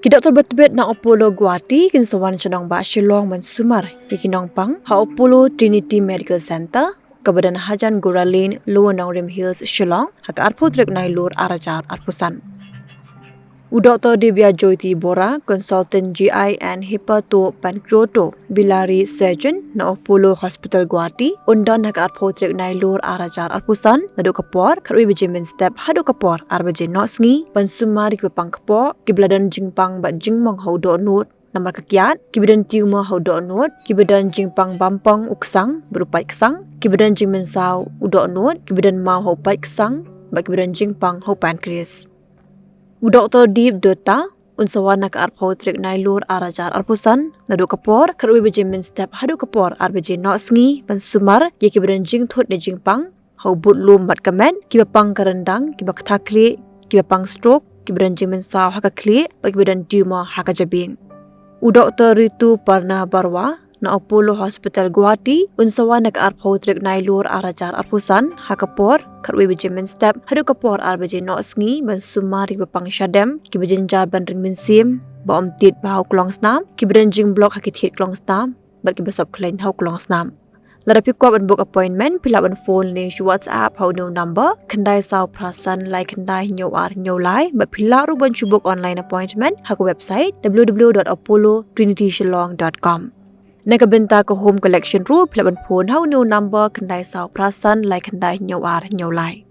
Doktor Batbit na Apollo Guwahati kin sawan chadong ba Shillong man Sumar ki Nongpang ha Apollo Trinity Medical Center kabadan Hajan Gora Lane Lower Nongrim Hills Shillong hak arpo trek nai lor arajar arpusan Doktor Divya Jyoti Bora, Consultant GI and Hepato Pancreato, Bilari Surgeon na Apollo Hospital Guwahati, undan hak arpo trek nai lor arajar arpusan, nado kapor, karwi bejimin step hado kapor, arbaje nosngi, pansumari kipang kapor, kibladan jingpang bat jingmong hau do not, namar kakiat, kibidan tiuma hau do not, kibidan jingpang bampang uksang, berupai kesang, kibidan jingmen saw udo not, kibidan mau hau pai kesang, bat kibidan jingpang hau pancreas. Doktor Deep Dota, unsawan nak arpo trek nai lor arajar arpusan, nado kapor, karwi bejimin step hado kapor, arbaje nosngi, pansumar, ye kibidan jing thot ne jingpang, hau but lum bat kamen, kibapang karendang, kibak takli, kibapang stroke, kibidan jingmen saw haka kli, bat kibidan tumor haka jabing. Doktor Ritu Parna Barwa, na Apollo Hospital Guwahati, unsawan nak arpo trek nai lor arajar arpusan, hakapor, karwi bejimin step, hado kapor arbaje nosngi, ban sumari bapang syadem, kibajen jar ban ring minsim, ba omtit bahau klong snam, kibajen jing blok hakit hit klong snam, bat kibasop klain hau klong snam. Larapi kuat ban book appointment, pila ban phone ni WhatsApp hau no number, kendai saw prasan lai kendai nyo lai, bat pila ru ban book online appointment, haku website www.apollotrinityshillong.com. Nakabenta ko home collection ru, pila ban phone hau no number, kendai saw prasan lai kendai nyo lai.